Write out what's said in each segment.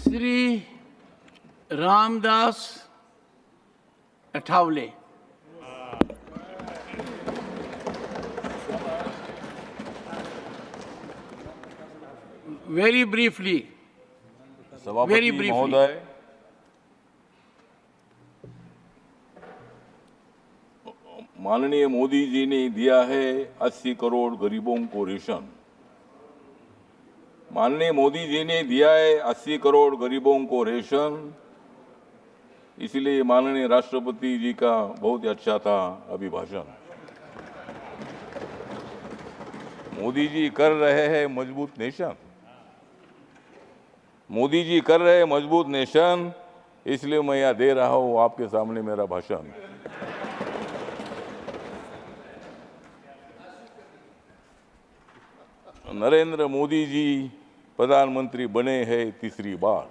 Shri Ramdas Athawale. Very briefly. सभापति महोदय, माननीय मोदी जी ने दिया है 80 करोड़ गरीबों को रेशन। माननीय मोदी जी ने दिया है 80 करोड़ गरीबों को रेशन, इसलिए माननीय राष्ट्रपति जी का बहुत ही अच्छा था अभिभाषण। मोदी जी कर रहे हैं मजबूत नेशन, मोदी जी कर रहे हैं मजबूत नेशन, इसलिए मैं यह दे रहा हूं आपके सामने मेरा भाषण। नरेंद्र मोदी जी प्रधानमंत्री बने हैं तीसरी बार,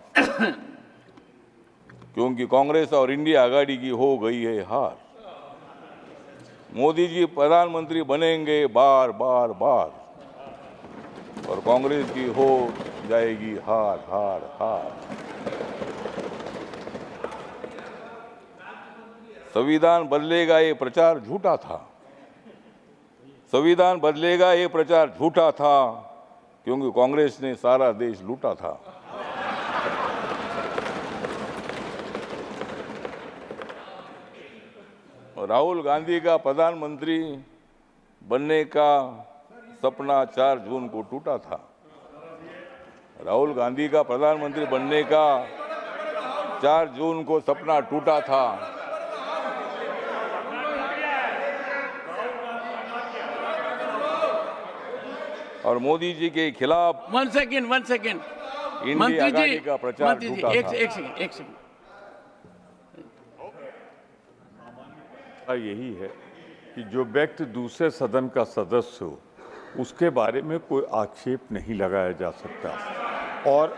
क्योंकि कांग्रेस और इंडिया आघाड़ी की हो गई है हार। मोदी जी प्रधानमंत्री बनेंगे बार बार बार, और कांग्रेस की हो जाएगी हार हार हार। संविधान बदलेगा ये प्रचार झूठा था, संविधान बदलेगा ये प्रचार झूठा था, क्योंकि कांग्रेस ने सारा देश लूटा था। राहुल गांधी का प्रधानमंत्री बनने का सपना 4 जून को टूटा था। राहुल गांधी का प्रधानमंत्री बनने का 4 जून को सपना टूटा था। और मोदी जी के खिलाफ वन सेकेंड इंडिया आघाड़ी का प्रचार झूठा था। एक सेकेंड। यही है कि जो व्यक्ति दूसरे सदन का सदस्य हो उसके बारे में कोई आक्षेप नहीं लगाया जा सकता, और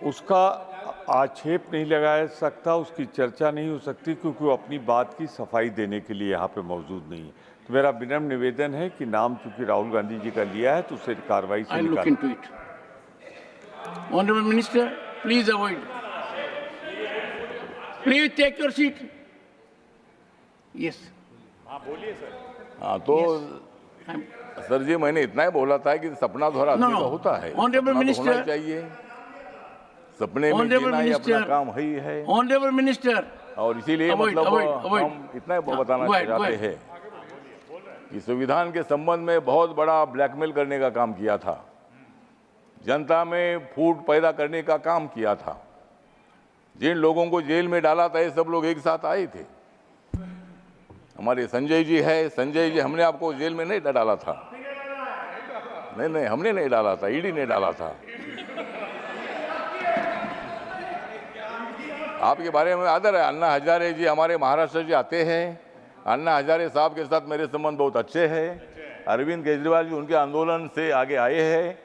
उसका आक्षेप नहीं लगाया सकता, उसकी चर्चा नहीं हो सकती, क्योंकि वो अपनी बात की सफाई देने के लिए यहाँ पे मौजूद नहीं है। तो मेरा विनम्र निवेदन है कि नाम चूंकि राहुल गांधी जी का लिया है तो उसे कार्रवाई से निकालें। Honourable minister, please avoid, please take your seat. Yes, हाँ बोलिए सर। हाँ तो सर जी, मैंने इतना ही बोला था कि सपना थोड़ा आदमी का होता है, ऑनरेबल मिनिस्टर चाहिए, सपने में जीना ही अपना काम है। ऑनरेबल मिनिस्टर, और इसीलिए मतलब हम इतना ही बताना चाहते हैं कि संविधान के संबंध में बहुत बड़ा ब्लैकमेल करने का काम किया था, जनता में फूट पैदा करने का काम किया था। जिन लोगों को जेल में डाला था ये सब लोग एक साथ आए थे। हमारे संजय जी है, संजय जी, हमने आपको जेल में नहीं डाला था, नहीं हमने नहीं डाला था, ईडी ने डाला था। आपके बारे में आदर है। अन्ना हजारे जी हमारे महाराष्ट्र से आते हैं, अन्ना हजारे साहब के साथ मेरे संबंध बहुत अच्छे हैं। अरविंद केजरीवाल जी उनके आंदोलन से आगे आए हैं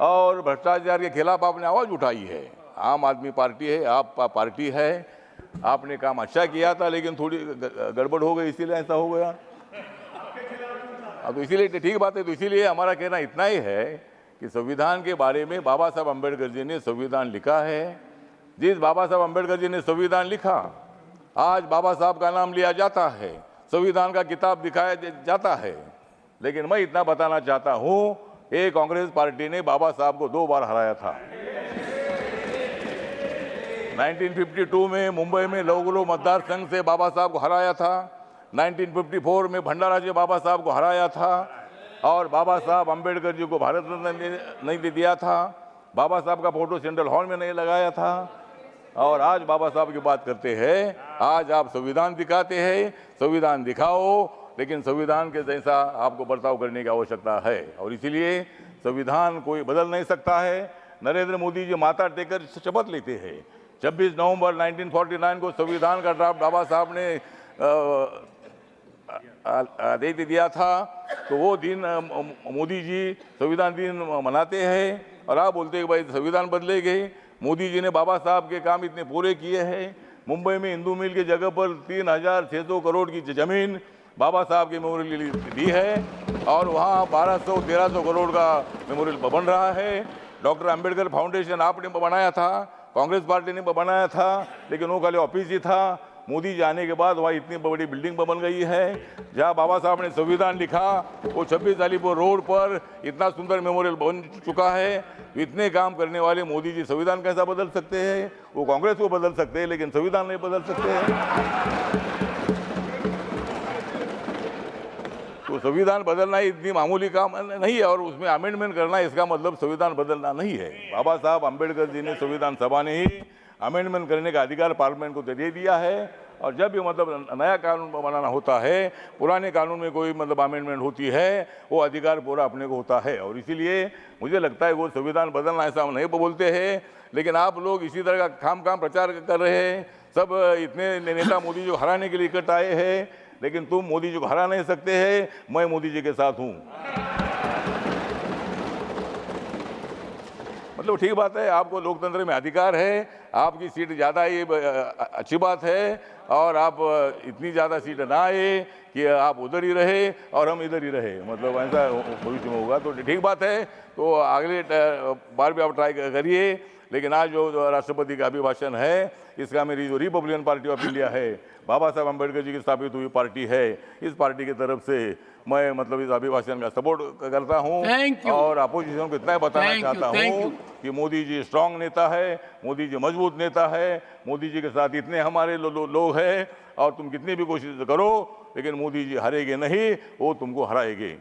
और भ्रष्टाचार के खिलाफ आपने आवाज उठाई है। आम आदमी पार्टी है, आप पार्टी है, आपने काम अच्छा किया था, लेकिन थोड़ी गड़बड़ हो गई, इसीलिए ऐसा हो गया। अब तो इसीलिए ठीक बात है। तो इसीलिए हमारा कहना इतना ही है कि संविधान के बारे में बाबा साहब अम्बेडकर जी ने संविधान लिखा है। जिस बाबा साहब अम्बेडकर जी ने संविधान लिखा, आज बाबा साहब का नाम लिया जाता है, संविधान का किताब दिखाया जाता है। लेकिन मैं इतना बताना चाहता हूं, ये कांग्रेस पार्टी ने बाबा साहब को 2 बार हराया था। 1952 में मुंबई में लौगुलो मतदार संघ से बाबा साहब को हराया था। 1954 में भंडारा जी बाबा साहब को हराया था, और बाबा साहब अम्बेडकर जी को भारत रत्न नहीं दिया था। बाबा साहब का फोटो सेंट्रल हॉल में नहीं लगाया था। और आज बाबा साहब की बात करते हैं, आज आप संविधान दिखाते हैं। संविधान दिखाओ, लेकिन संविधान के जैसा आपको बर्ताव करने की आवश्यकता है, और इसीलिए संविधान कोई बदल नहीं सकता है। नरेंद्र मोदी जी माथा टेकर शपथ लेते हैं। 26 नवंबर 1949 को संविधान का ड्राफ्ट बाबा साहब ने दे दिया था, तो वो दिन मोदी जी संविधान दिन मनाते हैं, और आप बोलते हैं कि भाई संविधान बदलेंगे। मोदी जी ने बाबा साहब के काम इतने पूरे किए हैं। मुंबई में हिंदू मिल की जगह पर 3600 करोड़ की जमीन बाबा साहब के मेमोरियल के लिए दी है, और वहाँ 1200-1300 करोड़ का मेमोरियल बन रहा है। डॉक्टर अंबेडकर फाउंडेशन आपने बनाया था, कांग्रेस पार्टी ने बनाया था, लेकिन वो खाली ऑफिस ही था। मोदी जी आने के बाद वहाँ इतनी बड़ी बिल्डिंग बन गई है। जहाँ बाबा साहब ने संविधान लिखा वो 26 अलीपुर रोड पर इतना सुंदर मेमोरियल बन चुका है। इतने काम करने वाले मोदी जी संविधान कैसा बदल सकते हैं? वो कांग्रेस को बदल सकते हैं लेकिन संविधान नहीं बदल सकते हैं। तो संविधान बदलना इतनी मामूली काम नहीं है और उसमें अमेंडमेंट करना इसका मतलब संविधान बदलना नहीं है। बाबा साहब अंबेडकर जी ने संविधान सभा ने ही अमेंडमेंट करने का अधिकार पार्लियामेंट को दे दिया है। और जब भी मतलब नया कानून बनाना होता है, पुराने कानून में कोई मतलब अमेंडमेंट होती है, वो अधिकार पूरा अपने को होता है। और इसीलिए मुझे लगता है वो संविधान बदलना ऐसा हम नहीं बोलते हैं, लेकिन आप लोग इसी तरह का काम प्रचार कर रहे हैं। सब इतने नेता मोदी जी को हराने के लिए इकट्ठा आए हैं, लेकिन तुम मोदी जी को हरा नहीं सकते हैं। मैं मोदी जी के साथ हूँ। मतलब ठीक बात है, आपको लोकतंत्र में अधिकार है, आपकी सीट ज़्यादा ये अच्छी बात है। और आप इतनी ज़्यादा सीट ना आए कि आप उधर ही रहे और हम इधर ही रहे, मतलब ऐसा भविष्य में होगा तो ठीक बात है। तो अगले बार भी आप ट्राई करिए। लेकिन आज जो राष्ट्रपति का अभिभाषण है, इसका मेरी जो रिपब्लिकन पार्टी ऑफ इंडिया है, बाबा साहब अम्बेडकर जी की स्थापित हुई पार्टी है, इस पार्टी की तरफ से मैं मतलब इस अभिभाषण का सपोर्ट करता हूं। और अपोजिशन को इतना बताना चाहता हूं कि मोदी जी स्ट्रांग नेता है, मोदी जी मजबूत नेता है, मोदी जी के साथ इतने हमारे लोग हैं और तुम कितनी भी कोशिश करो लेकिन मोदी जी हारेंगे नहीं, वो तुमको हराएंगे।